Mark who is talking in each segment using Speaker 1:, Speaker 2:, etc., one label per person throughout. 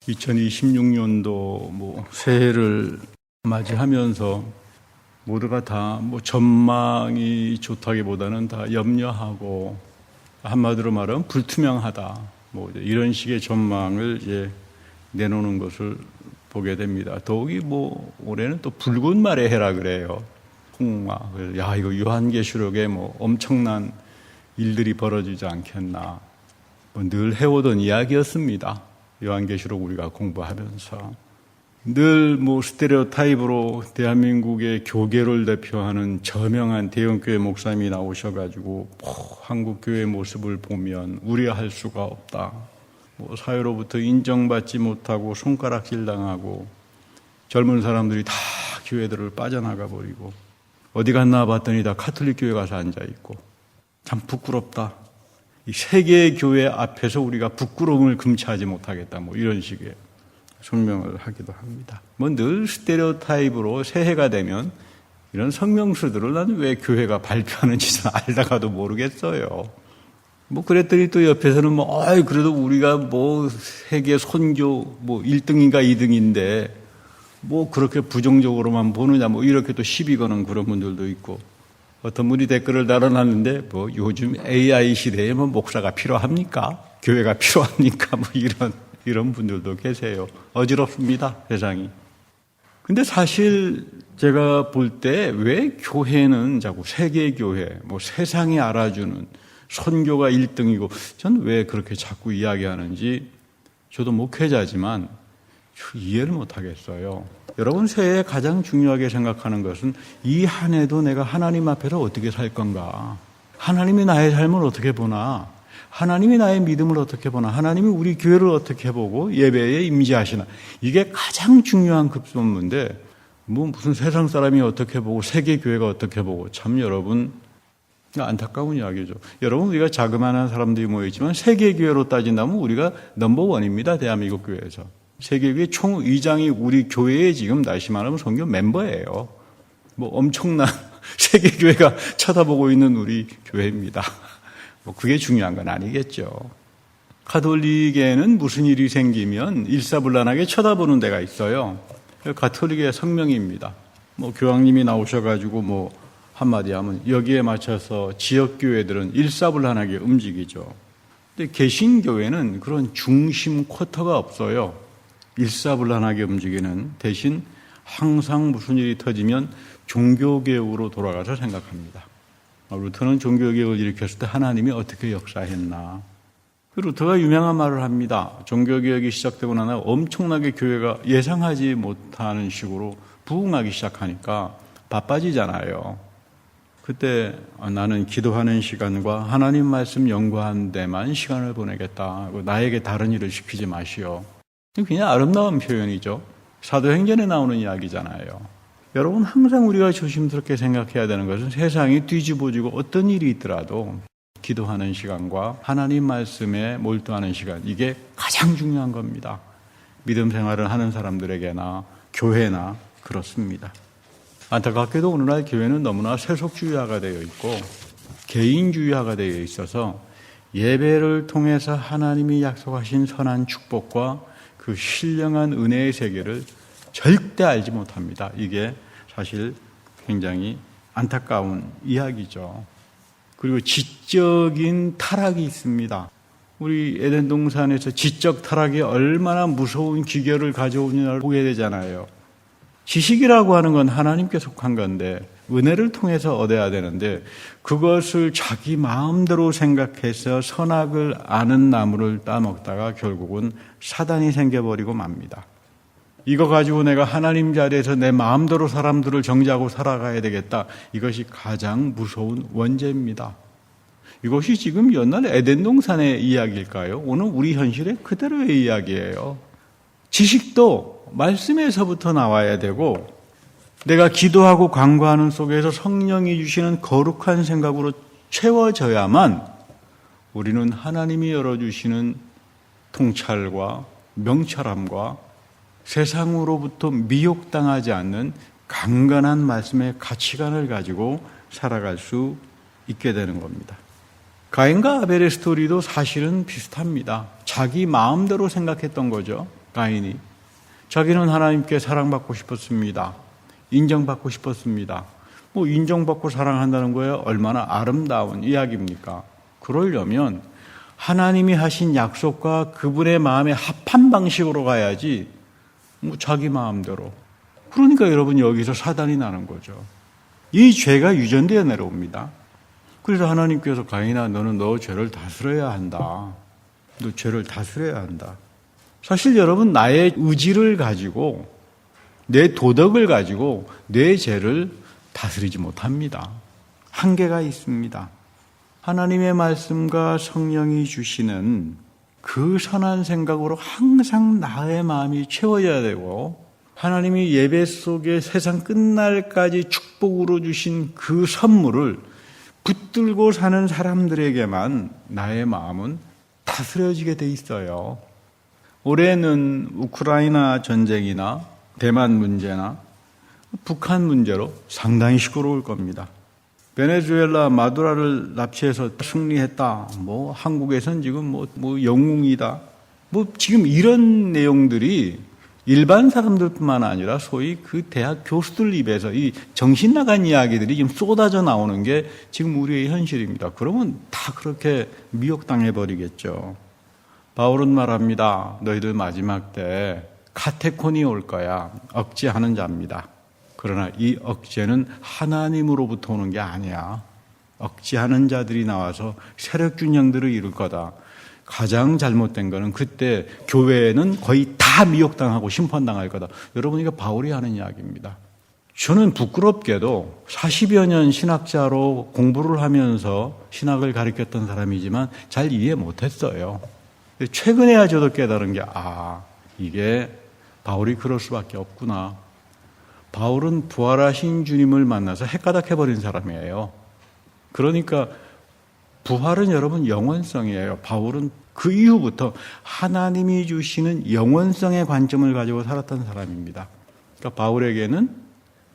Speaker 1: 2026년도 새해를 맞이하면서 모두가 다 전망이 좋다기보다는 다 염려하고, 한마디로 말하면 불투명하다, 이런 식의 전망을 내놓는 것을 보게 됩니다. 더욱이 올해는 또 붉은 말의 해라 그래요. 홍마. 이거 요한계시록에 엄청난 일들이 벌어지지 않겠나. 늘 해오던 이야기였습니다. 요한계시록 우리가 공부하면서 늘 스테레오타입으로 대한민국의 교계를 대표하는 저명한 대형교회 목사님이 나오셔가지고 한국교회의 모습을 보면 우려할 수가 없다. 사회로부터 인정받지 못하고 손가락질 당하고 젊은 사람들이 다 교회들을 빠져나가 버리고 어디 갔나 봤더니 다 카톨릭 교회 가서 앉아있고 참 부끄럽다. 이 세계의 교회 앞에서 우리가 부끄러움을 금치하지 못하겠다. 이런 식의 설명을 하기도 합니다. 늘 스테레오타입으로 새해가 되면 이런 성명수들을 나는 왜 교회가 발표하는지는 알다가도 모르겠어요. 그랬더니 또 옆에서는 그래도 우리가 세계 선교 1등인가 2등인데 그렇게 부정적으로만 보느냐 이렇게 또 시비 거는 그런 분들도 있고, 어떤 분이 댓글을 달아놨는데 요즘 AI 시대에 목사가 필요합니까? 교회가 필요합니까? 이런 분들도 계세요. 어지럽습니다, 세상이. 근데 사실 제가 볼 때 왜 교회는 자꾸 세계교회, 세상이 알아주는 선교가 1등이고, 전 왜 그렇게 자꾸 이야기하는지 저도 목회자지만 이해를 못하겠어요. 여러분, 새해에 가장 중요하게 생각하는 것은 이 한 해도 내가 하나님 앞에서 어떻게 살 건가? 하나님이 나의 삶을 어떻게 보나? 하나님이 나의 믿음을 어떻게 보나? 하나님이 우리 교회를 어떻게 보고 예배에 임재하시나? 이게 가장 중요한 급선무인데 무슨 세상 사람이 어떻게 보고 세계 교회가 어떻게 보고, 참 여러분 안타까운 이야기죠. 여러분, 우리가 자그마한 사람들이 모여있지만 세계 교회로 따진다면 우리가 넘버원입니다. 대한민국 교회에서. 세계교회 총의장이 우리 교회에 지금 다시 말하면 선교 멤버예요. 엄청난 세계교회가 쳐다보고 있는 우리 교회입니다. 그게 중요한 건 아니겠죠. 가톨릭에는 무슨 일이 생기면 일사불란하게 쳐다보는 데가 있어요. 가톨릭의 성명입니다. 교황님이 나오셔가지고 한마디 하면 여기에 맞춰서 지역교회들은 일사불란하게 움직이죠. 근데 개신교회는 그런 중심 쿼터가 없어요. 일사불란하게 움직이는, 대신 항상 무슨 일이 터지면 종교개혁으로 돌아가서 생각합니다. 루터는 종교개혁을 일으켰을 때 하나님이 어떻게 역사했나. 루터가 유명한 말을 합니다. 종교개혁이 시작되고 나서 엄청나게 교회가 예상하지 못하는 식으로 부흥하기 시작하니까 바빠지잖아요. 그때 나는 기도하는 시간과 하나님 말씀 연구하는 데만 시간을 보내겠다. 나에게 다른 일을 시키지 마시오. 그냥 아름다운 표현이죠. 사도행전에 나오는 이야기잖아요. 여러분, 항상 우리가 조심스럽게 생각해야 되는 것은 세상이 뒤집어지고 어떤 일이 있더라도 기도하는 시간과 하나님 말씀에 몰두하는 시간, 이게 가장 중요한 겁니다. 믿음 생활을 하는 사람들에게나 교회나 그렇습니다. 안타깝게도 오늘날 교회는 너무나 세속주의화가 되어 있고 개인주의화가 되어 있어서 예배를 통해서 하나님이 약속하신 선한 축복과 그 신령한 은혜의 세계를 절대 알지 못합니다. 이게 사실 굉장히 안타까운 이야기죠. 그리고 지적인 타락이 있습니다. 우리 에덴 동산에서 지적 타락이 얼마나 무서운 기결을 가져오느냐를 보게 되잖아요. 지식이라고 하는 건 하나님께 속한 건데 은혜를 통해서 얻어야 되는데 그것을 자기 마음대로 생각해서 선악을 아는 나무를 따먹다가 결국은 사단이 생겨버리고 맙니다. 이거 가지고 내가 하나님 자리에서 내 마음대로 사람들을 정죄하고 살아가야 되겠다. 이것이 가장 무서운 원죄입니다. 이것이 지금 옛날 에덴 동산의 이야기일까요? 오늘 우리 현실의 그대로의 이야기예요. 지식도 말씀에서부터 나와야 되고 내가 기도하고 간구하는 속에서 성령이 주시는 거룩한 생각으로 채워져야만 우리는 하나님이 열어주시는 통찰과 명철함과 세상으로부터 미혹당하지 않는 강건한 말씀의 가치관을 가지고 살아갈 수 있게 되는 겁니다. 가인과 아벨의 스토리도 사실은 비슷합니다. 자기 마음대로 생각했던 거죠. 가인이. 자기는 하나님께 사랑받고 싶었습니다. 인정받고 싶었습니다. 인정받고 사랑한다는 거에 얼마나 아름다운 이야기입니까? 그러려면 하나님이 하신 약속과 그분의 마음에 합한 방식으로 가야지 자기 마음대로. 그러니까 여러분 여기서 사단이 나는 거죠. 이 죄가 유전되어 내려옵니다. 그래서 하나님께서 가인아 너는 너 죄를 다스려야 한다. 너 죄를 다스려야 한다. 사실 여러분 나의 의지를 가지고 내 도덕을 가지고 내 죄를 다스리지 못합니다. 한계가 있습니다. 하나님의 말씀과 성령이 주시는 그 선한 생각으로 항상 나의 마음이 채워져야 되고 하나님이 예배 속에 세상 끝날까지 축복으로 주신 그 선물을 붙들고 사는 사람들에게만 나의 마음은 다스려지게 돼 있어요. 올해는 우크라이나 전쟁이나 대만 문제나 북한 문제로 상당히 시끄러울 겁니다. 베네수엘라 마두라를 납치해서 승리했다. 한국에선 지금 영웅이다. 지금 이런 내용들이 일반 사람들뿐만 아니라 소위 그 대학 교수들 입에서 이 정신 나간 이야기들이 지금 쏟아져 나오는 게 지금 우리의 현실입니다. 그러면 다 그렇게 미혹당해 버리겠죠. 바울은 말합니다. 너희들 마지막 때 카테콘이 올 거야. 억제하는 자입니다. 그러나 이 억제는 하나님으로부터 오는 게 아니야. 억제하는 자들이 나와서 세력균형들을 이룰 거다. 가장 잘못된 거는 그때 교회는 거의 다 미혹당하고 심판당할 거다. 여러분 이거 바울이 하는 이야기입니다. 저는 부끄럽게도 40여 년 신학자로 공부를 하면서 신학을 가르쳤던 사람이지만 잘 이해 못했어요. 최근에야 저도 깨달은 게 이게 바울이 그럴 수밖에 없구나. 바울은 부활하신 주님을 만나서 헷가닥해버린 사람이에요. 그러니까 부활은 여러분 영원성이에요. 바울은 그 이후부터 하나님이 주시는 영원성의 관점을 가지고 살았던 사람입니다. 그러니까 바울에게는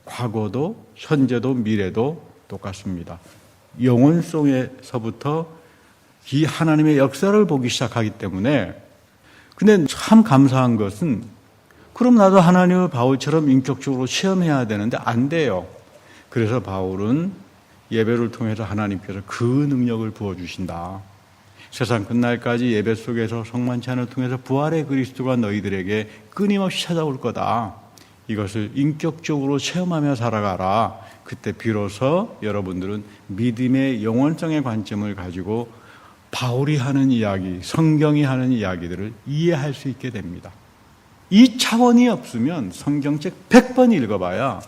Speaker 1: 과거도 현재도 미래도 똑같습니다. 영원성에서부터 이 하나님의 역사를 보기 시작하기 때문에 근데 참 감사한 것은 그럼 나도 하나님을 바울처럼 인격적으로 체험해야 되는데 안 돼요. 그래서 바울은 예배를 통해서 하나님께서 그 능력을 부어주신다. 세상 끝날까지 예배 속에서 성만찬을 통해서 부활의 그리스도가 너희들에게 끊임없이 찾아올 거다. 이것을 인격적으로 체험하며 살아가라. 그때 비로소 여러분들은 믿음의 영원성의 관점을 가지고 바울이 하는 이야기, 성경이 하는 이야기들을 이해할 수 있게 됩니다. 이 차원이 없으면 성경책 100번 읽어봐야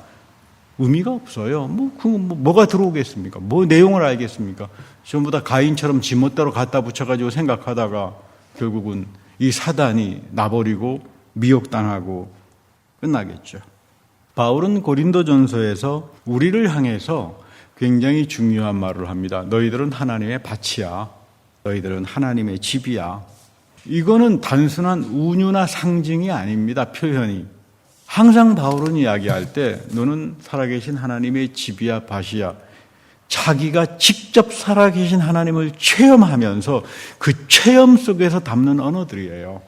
Speaker 1: 의미가 없어요. 뭐가 들어오겠습니까? 내용을 알겠습니까? 전부 다 가인처럼 지멋대로 갖다 붙여가지고 생각하다가 결국은 이 사단이 나버리고 미혹당하고 끝나겠죠. 바울은 고린도전서에서 우리를 향해서 굉장히 중요한 말을 합니다. 너희들은 하나님의 밭이야. 너희들은 하나님의 집이야. 이거는 단순한 운유나 상징이 아닙니다. 표현이. 항상 바울은 이야기할 때 너는 살아계신 하나님의 집이야 밭이야. 자기가 직접 살아계신 하나님을 체험하면서 그 체험 속에서 담는 언어들이에요.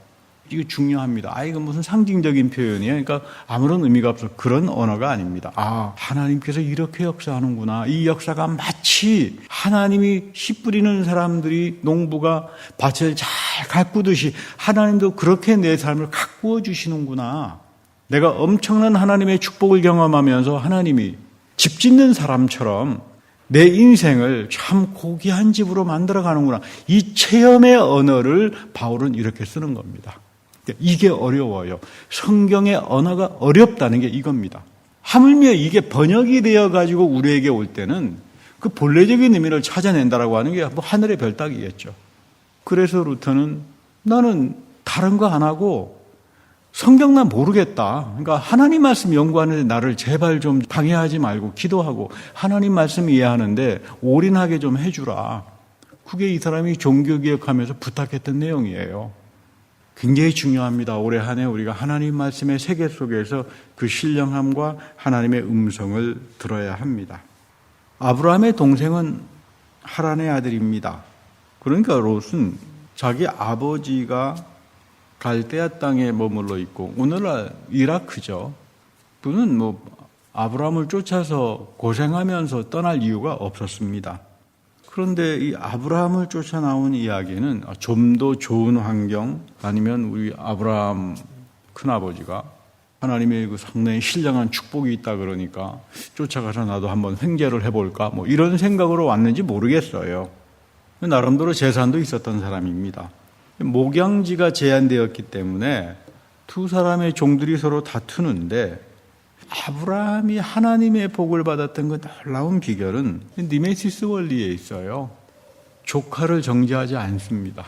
Speaker 1: 이거 중요합니다. 이거 무슨 상징적인 표현이에요. 그러니까 아무런 의미가 없어. 그런 언어가 아닙니다. 하나님께서 이렇게 역사하는구나. 이 역사가 마치 하나님이 씨 뿌리는 사람들이 농부가 밭을 잘 가꾸듯이 하나님도 그렇게 내 삶을 가꾸어 주시는구나. 내가 엄청난 하나님의 축복을 경험하면서 하나님이 집 짓는 사람처럼 내 인생을 참 고귀한 집으로 만들어가는구나. 이 체험의 언어를 바울은 이렇게 쓰는 겁니다. 이게 어려워요. 성경의 언어가 어렵다는 게 이겁니다. 하물며 이게 번역이 되어가지고 우리에게 올 때는 그 본래적인 의미를 찾아낸다라고 하는 게 하늘의 별따기겠죠. 그래서 루터는 나는 다른 거 안 하고 성경 난 모르겠다. 그러니까 하나님 말씀 연구하는데 나를 제발 좀 방해하지 말고 기도하고 하나님 말씀 이해하는데 올인하게 좀 해주라. 그게 이 사람이 종교개혁하면서 부탁했던 내용이에요. 굉장히 중요합니다. 올해 한 해 우리가 하나님 말씀의 세계 속에서 그 신령함과 하나님의 음성을 들어야 합니다. 아브라함의 동생은 하란의 아들입니다. 그러니까 롯은 자기 아버지가 갈대아 땅에 머물러 있고 오늘날 이라크죠. 그는 아브라함을 쫓아서 고생하면서 떠날 이유가 없었습니다. 그런데 이 아브라함을 쫓아 나온 이야기는 좀 더 좋은 환경, 아니면 우리 아브라함 큰아버지가 하나님의 그 상당히 신령한 축복이 있다 그러니까 쫓아가서 나도 한번 횡재를 해볼까 이런 생각으로 왔는지 모르겠어요. 나름대로 재산도 있었던 사람입니다. 목양지가 제한되었기 때문에 두 사람의 종들이 서로 다투는데 아브라함이 하나님의 복을 받았던 그 놀라운 비결은 니메시스 원리에 있어요. 조카를 정죄하지 않습니다.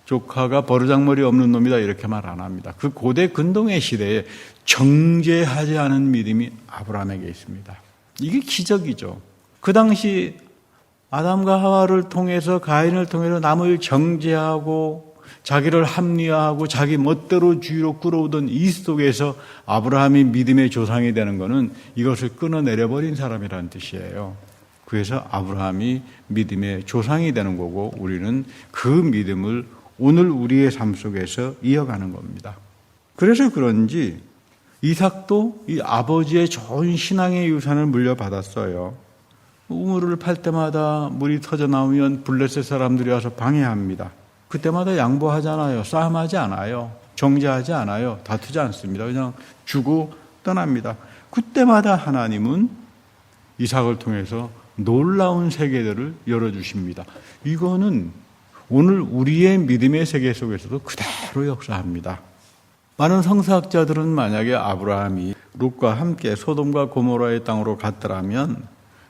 Speaker 1: 조카가 버르장머리 없는 놈이다 이렇게 말 안 합니다. 그 고대 근동의 시대에 정죄하지 않은 믿음이 아브라함에게 있습니다. 이게 기적이죠. 그 당시 아담과 하와를 통해서, 가인을 통해서 남을 정죄하고 자기를 합리화하고 자기 멋대로 주위로 끌어오던 이 속에서 아브라함이 믿음의 조상이 되는 것은 이것을 끊어내려버린 사람이라는 뜻이에요. 그래서 아브라함이 믿음의 조상이 되는 거고 우리는 그 믿음을 오늘 우리의 삶 속에서 이어가는 겁니다. 그래서 그런지 이삭도 이 아버지의 좋은 신앙의 유산을 물려받았어요. 우물을 팔 때마다 물이 터져 나오면 블레셋 사람들이 와서 방해합니다. 그때마다 양보하잖아요. 싸움하지 않아요. 정죄하지 않아요. 다투지 않습니다. 그냥 주고 떠납니다. 그때마다 하나님은 이삭을 통해서 놀라운 세계들을 열어주십니다. 이거는 오늘 우리의 믿음의 세계 속에서도 그대로 역사합니다. 많은 성서학자들은 만약에 아브라함이 롯과 함께 소돔과 고모라의 땅으로 갔더라면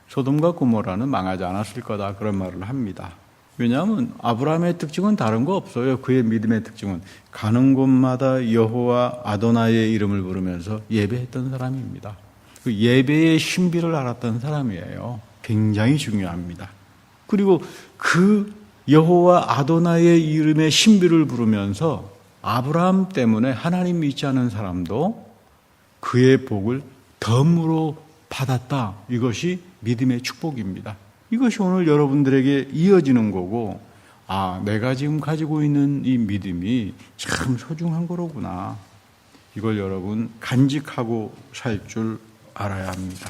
Speaker 1: 소돔과 고모라는 망하지 않았을 거다 그런 말을 합니다. 왜냐하면 아브라함의 특징은 다른 거 없어요. 그의 믿음의 특징은 가는 곳마다 여호와 아도나이의 이름을 부르면서 예배했던 사람입니다. 그 예배의 신비를 알았던 사람이에요. 굉장히 중요합니다. 그리고 그 여호와 아도나이의 이름의 신비를 부르면서 아브라함 때문에 하나님 믿지 않은 사람도 그의 복을 덤으로 받았다. 이것이 믿음의 축복입니다. 이것이 오늘 여러분들에게 이어지는 거고, 내가 지금 가지고 있는 이 믿음이 참 소중한 거로구나. 이걸 여러분 간직하고 살 줄 알아야 합니다.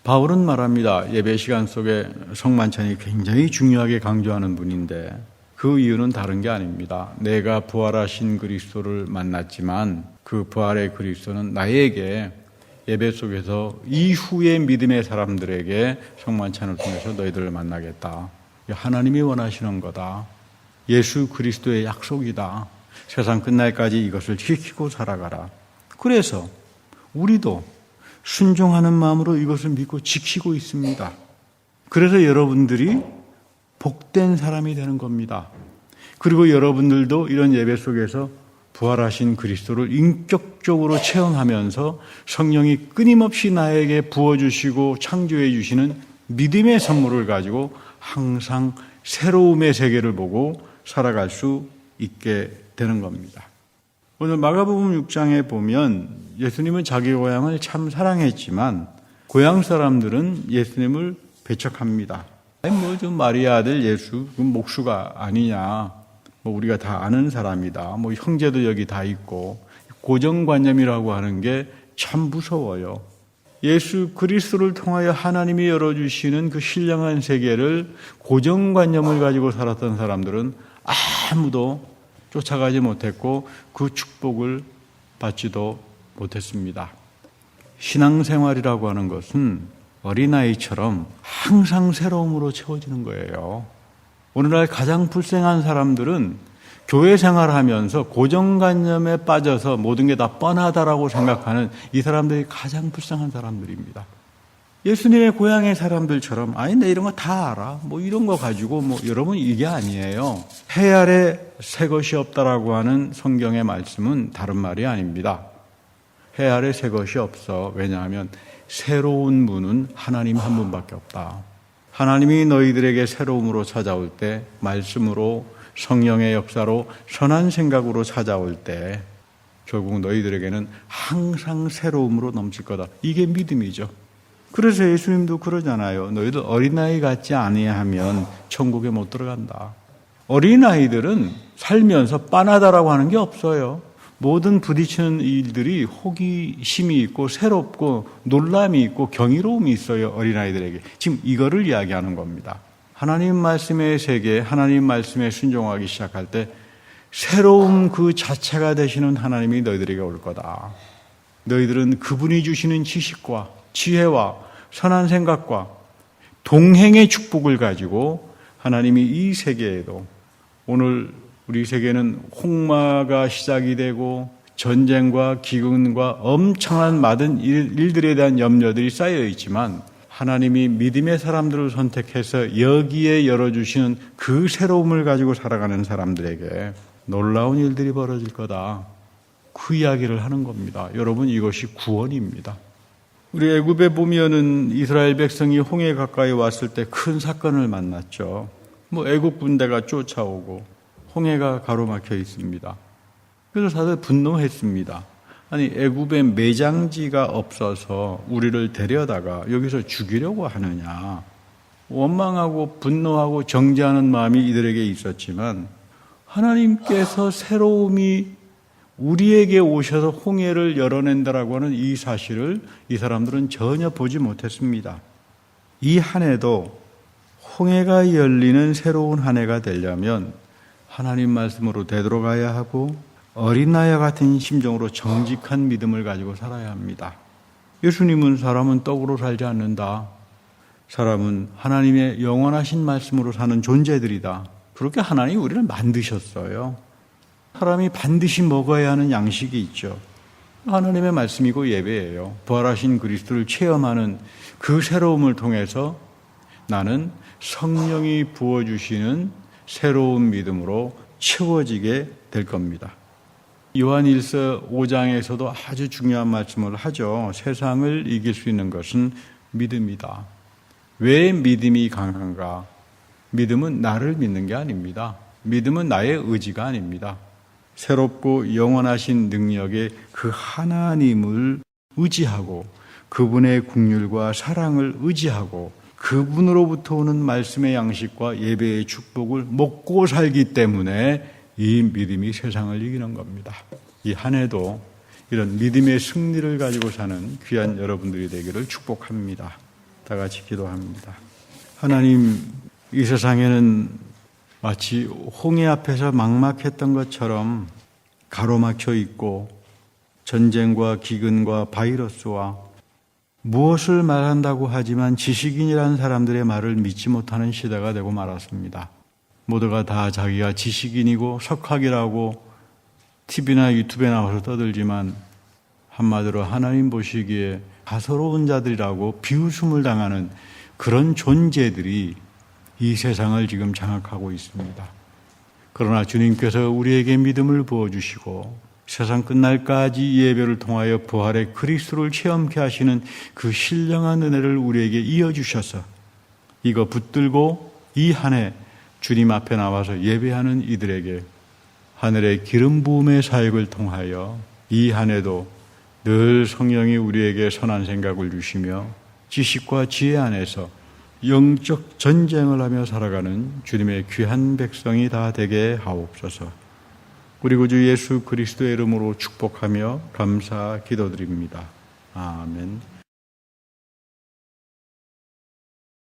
Speaker 1: 바울은 말합니다. 예배 시간 속에 성만찬이 굉장히 중요하게 강조하는 분인데 그 이유는 다른 게 아닙니다. 내가 부활하신 그리스도를 만났지만 그 부활의 그리스도는 나에게 예배 속에서 이후의 믿음의 사람들에게 성만찬을 통해서 너희들을 만나겠다. 하나님이 원하시는 거다. 예수 그리스도의 약속이다. 세상 끝날까지 이것을 지키고 살아가라. 그래서 우리도 순종하는 마음으로 이것을 믿고 지키고 있습니다. 그래서 여러분들이 복된 사람이 되는 겁니다. 그리고 여러분들도 이런 예배 속에서 부활하신 그리스도를 인격적으로 체험하면서 성령이 끊임없이 나에게 부어주시고 창조해 주시는 믿음의 선물을 가지고 항상 새로움의 세계를 보고 살아갈 수 있게 되는 겁니다. 오늘 마가복음 6장에 보면 예수님은 자기 고향을 참 사랑했지만 고향 사람들은 예수님을 배척합니다. 좀 마리아 아들 예수, 목수가 아니냐. 우리가 다 아는 사람이다. 형제도 여기 다 있고. 고정관념이라고 하는 게 참 무서워요. 예수 그리스도를 통하여 하나님이 열어주시는 그 신령한 세계를 고정관념을 가지고 살았던 사람들은 아무도 쫓아가지 못했고 그 축복을 받지도 못했습니다. 신앙생활이라고 하는 것은 어린아이처럼 항상 새로움으로 채워지는 거예요. 오늘날 가장 불쌍한 사람들은 교회 생활하면서 고정관념에 빠져서 모든 게 다 뻔하다라고 생각하는 이 사람들이 가장 불쌍한 사람들입니다. 예수님의 고향의 사람들처럼 내 이런 거 다 알아. 이런 거 가지고 여러분 이게 아니에요. 해 아래 새 것이 없다라고 하는 성경의 말씀은 다른 말이 아닙니다. 해 아래 새 것이 없어. 왜냐하면 새로운 분은 하나님 한 분밖에 없다. 하나님이 너희들에게 새로움으로 찾아올 때, 말씀으로, 성령의 역사로, 선한 생각으로 찾아올 때 결국 너희들에게는 항상 새로움으로 넘칠 거다. 이게 믿음이죠. 그래서 예수님도 그러잖아요. 너희들 어린아이 같지 아니하면 천국에 못 들어간다. 어린아이들은 살면서 빤하다라고 하는 게 없어요. 모든 부딪히는 일들이 호기심이 있고 새롭고 놀람이 있고 경이로움이 있어요. 어린아이들에게. 지금 이거를 이야기하는 겁니다. 하나님 말씀의 세계, 하나님 말씀에 순종하기 시작할 때 새로움 그 자체가 되시는 하나님이 너희들에게 올 거다. 너희들은 그분이 주시는 지식과 지혜와 선한 생각과 동행의 축복을 가지고 하나님이 이 세계에도, 오늘 우리 세계는 홍마가 시작이 되고 전쟁과 기근과 엄청난 많은 일들에 대한 염려들이 쌓여 있지만 하나님이 믿음의 사람들을 선택해서 여기에 열어주시는 그 새로움을 가지고 살아가는 사람들에게 놀라운 일들이 벌어질 거다. 그 이야기를 하는 겁니다. 여러분, 이것이 구원입니다. 우리 애굽에 보면은 이스라엘 백성이 홍해 가까이 왔을 때 큰 사건을 만났죠. 애굽 군대가 쫓아오고 홍해가 가로막혀 있습니다. 그래서 다들 분노했습니다. 아니, 애굽에 매장지가 없어서 우리를 데려다가 여기서 죽이려고 하느냐. 원망하고 분노하고 정죄하는 마음이 이들에게 있었지만 하나님께서 새로움이 우리에게 오셔서 홍해를 열어낸다라고 하는 이 사실을 이 사람들은 전혀 보지 못했습니다. 이 한 해도 홍해가 열리는 새로운 한 해가 되려면 하나님 말씀으로 되돌아가야 하고 어린아이와 같은 심정으로 정직한 믿음을 가지고 살아야 합니다. 예수님은 사람은 떡으로 살지 않는다. 사람은 하나님의 영원하신 말씀으로 사는 존재들이다. 그렇게 하나님이 우리를 만드셨어요. 사람이 반드시 먹어야 하는 양식이 있죠. 하나님의 말씀이고 예배예요. 부활하신 그리스도를 체험하는 그 새로움을 통해서 나는 성령이 부어주시는 새로운 믿음으로 채워지게 될 겁니다. 요한일서 5장에서도 아주 중요한 말씀을 하죠. 세상을 이길 수 있는 것은 믿음이다. 왜 믿음이 강한가? 믿음은 나를 믿는 게 아닙니다. 믿음은 나의 의지가 아닙니다. 새롭고 영원하신 능력의 그 하나님을 의지하고 그분의 긍휼과 사랑을 의지하고 그분으로부터 오는 말씀의 양식과 예배의 축복을 먹고 살기 때문에 이 믿음이 세상을 이기는 겁니다. 이 한 해도 이런 믿음의 승리를 가지고 사는 귀한 여러분들이 되기를 축복합니다. 다 같이 기도합니다. 하나님, 이 세상에는 마치 홍해 앞에서 막막했던 것처럼 가로막혀 있고 전쟁과 기근과 바이러스와 무엇을 말한다고 하지만 지식인이라는 사람들의 말을 믿지 못하는 시대가 되고 말았습니다. 모두가 다 자기가 지식인이고 석학이라고 TV나 유튜브에 나와서 떠들지만 한마디로 하나님 보시기에 가소로운 자들이라고 비웃음을 당하는 그런 존재들이 이 세상을 지금 장악하고 있습니다. 그러나 주님께서 우리에게 믿음을 부어주시고 세상 끝날까지 예배를 통하여 부활의 그리스도를 체험케 하시는 그 신령한 은혜를 우리에게 이어주셔서 이거 붙들고 이 한 해 주님 앞에 나와서 예배하는 이들에게 하늘의 기름 부음의 사역을 통하여 이 한 해도 늘 성령이 우리에게 선한 생각을 주시며 지식과 지혜 안에서 영적 전쟁을 하며 살아가는 주님의 귀한 백성이 다 되게 하옵소서. 우리 구주 예수 그리스도의 이름으로 축복하며 감사 기도드립니다. 아멘.